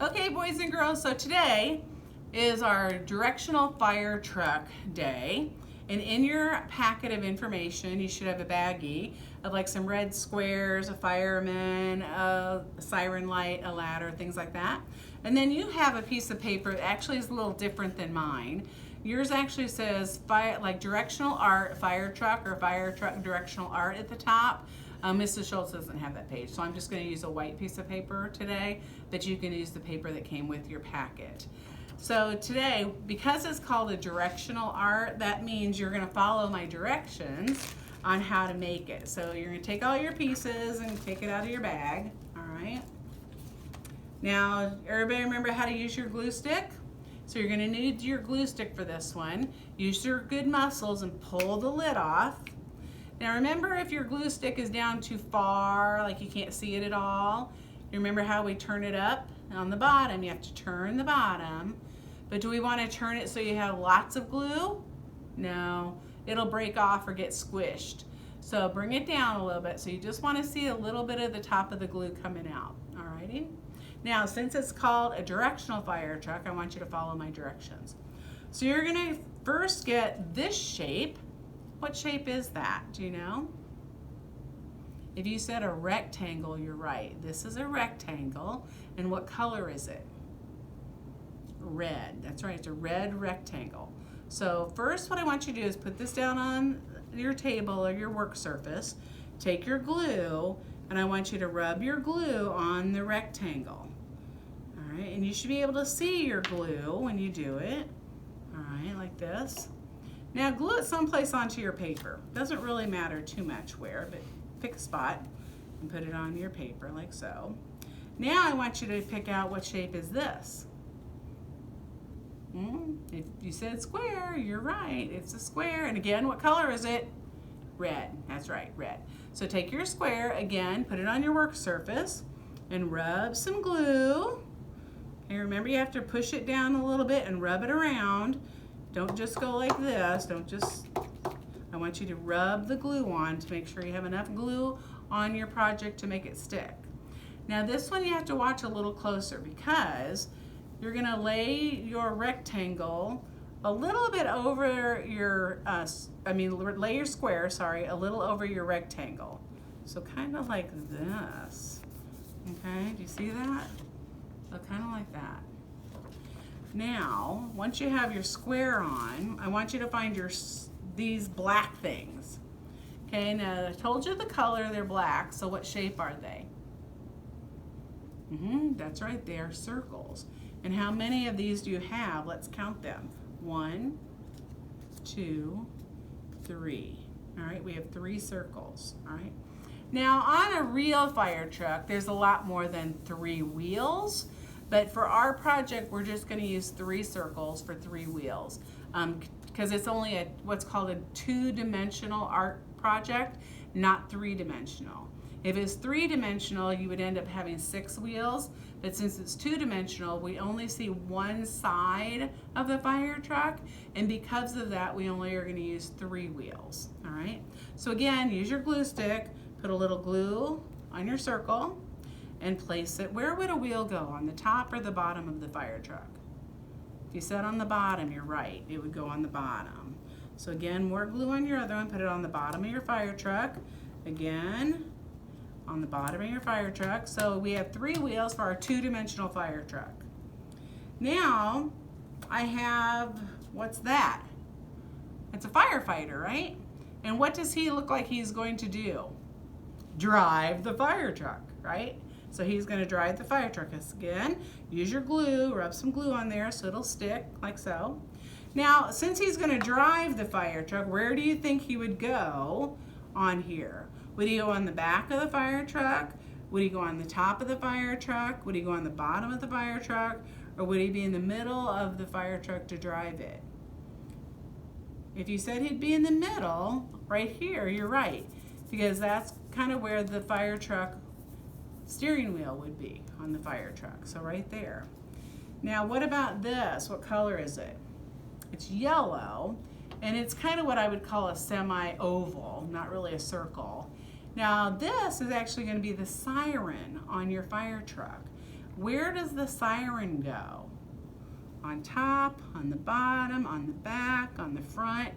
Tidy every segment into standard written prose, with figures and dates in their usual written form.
Okay, boys and girls, so today is our directional fire truck day. And in your packet of information, you should have a baggie of like some red squares, a fireman, a siren light, a ladder, things like that. And then you have a piece of paper that actually is a little different than mine. Yours actually says fire, like directional art, fire truck, or fire truck directional art at the top. Mrs. Schultz doesn't have that page, so I'm just going to use a white piece of paper today, but you can use the paper that came with your packet. So today, because it's called a directional art, that means you're going to follow my directions on how to make it. So you're going to take all your pieces and take it out of your bag, all right? Now, everybody remember how to use your glue stick? So you're going to need your glue stick for this one. Use your good muscles and pull the lid off. Now remember, if your glue stick is down too far, like you can't see it at all, you remember how we turn it up? On the bottom, you have to turn the bottom. But do we want to turn it so you have lots of glue? No, it'll break off or get squished. So bring it down a little bit, so you just want to see a little bit of the top of the glue coming out, alrighty? Now, since it's called a directional fire truck, I want you to follow my directions. So you're going to first get this shape. What shape is that? Do you know? If you said a rectangle, you're right. This is a rectangle. And what color is it? Red. That's right. It's a red rectangle. So first what I want you to do is put this down on your table or your work surface. Take your glue, and I want you to rub your glue on the rectangle. All right. And you should be able to see your glue when you do it. All right, like this. Now glue it someplace onto your paper. Doesn't really matter too much where, but pick a spot and put it on your paper like so. Now I want you to pick out what shape is this. If you said square, you're right, it's a square. And again, what color is it? Red, that's right, red. So take your square, again, put it on your work surface and rub some glue. And remember, you have to push it down a little bit and rub it around. Don't just go like this. I want you to rub the glue on to make sure you have enough glue on your project to make it stick. Now this one you have to watch a little closer because you're gonna lay your rectangle a little bit over your, lay your square, sorry, a little over your rectangle. So kind of like this, okay? Do you see that? So kind of like that. Now, once you have your square on, I want you to find these black things. Okay, now I told you the color, they're black, so what shape are they? That's right, they are circles. And how many of these do you have? Let's count them. 1, 2, 3. All right, we have 3 circles, all right? Now, on a real fire truck, there's a lot more than 3 wheels. But for our project, we're just going to use 3 circles for 3 wheels because it's only what's called a 2-dimensional art project, not 3-dimensional. If it's 3-dimensional, you would end up having 6 wheels, but since it's 2-dimensional, we only see one side of the fire truck, and because of that, we only are going to use 3 wheels, all right? So again, use your glue stick, put a little glue on your circle, and place it. Where would a wheel go? On the top or the bottom of the fire truck? If you said on the bottom, you're right. It would go on the bottom. So again, more glue on your other one. Put it on the bottom of your fire truck. Again, on the bottom of your fire truck. So we have 3 wheels for our 2-dimensional fire truck. Now, I have, what's that? It's a firefighter, right? And what does he look like he's going to do? Drive the fire truck, right? So he's going to drive the fire truck. Again, use your glue, rub some glue on there so it'll stick, like so. Now, since he's going to drive the fire truck, where do you think he would go on here? Would he go on the back of the fire truck? Would he go on the top of the fire truck? Would he go on the bottom of the fire truck? Or would he be in the middle of the fire truck to drive it? If you said he'd be in the middle, right here, you're right, because that's kind of where the fire truck steering wheel would be on the fire truck, so right there. Now what about this? What color is it? It's yellow, and it's kind of what I would call a semi-oval, not really a circle. Now this is actually going to be the siren on your fire truck. where does the siren go? On top, on the bottom, on the back, on the front.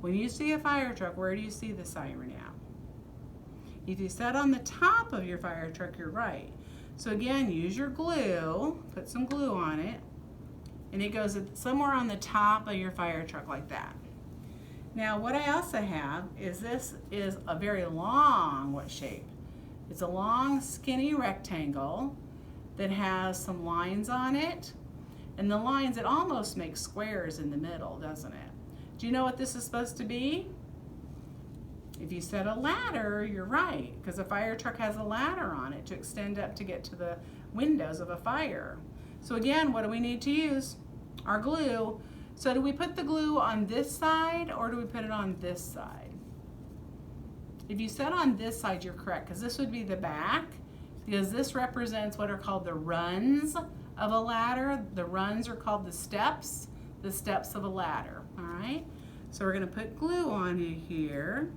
When you see a fire truck, where do you see the siren at? If you set on the top of your fire truck, you're right. So again, use your glue, put some glue on it, and it goes somewhere on the top of your fire truck like that. Now what I also have is this is a very long, what shape? It's a long skinny rectangle that has some lines on it. And the lines, it almost makes squares in the middle, doesn't it? Do you know what this is supposed to be? If you set a ladder, you're right, because a fire truck has a ladder on it to extend up to get to the windows of a fire. So again, what do we need to use? Our glue. So do we put the glue on this side or do we put it on this side? If you set on this side, you're correct, because this would be the back, because this represents what are called the runs of a ladder. The runs are called the steps of a ladder, all right? So we're gonna put glue on here.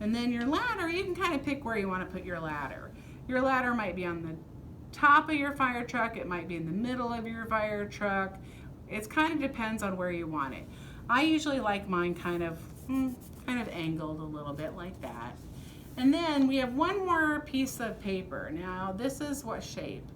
And then your ladder, you can kind of pick where you wanna put your ladder. Your ladder might be on the top of your fire truck, it might be in the middle of your fire truck. It kind of depends on where you want it. I usually like mine kind of angled a little bit like that. And then we have one more piece of paper. Now this is what shape?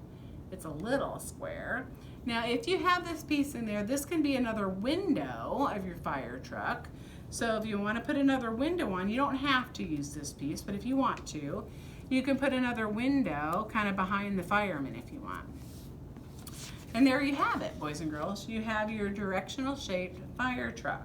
It's a little square. Now if you have this piece in there, this can be another window of your fire truck. So if you want to put another window on, you don't have to use this piece, but if you want to, you can put another window kind of behind the fireman if you want. And there you have it, boys and girls. You have your directional shaped fire truck.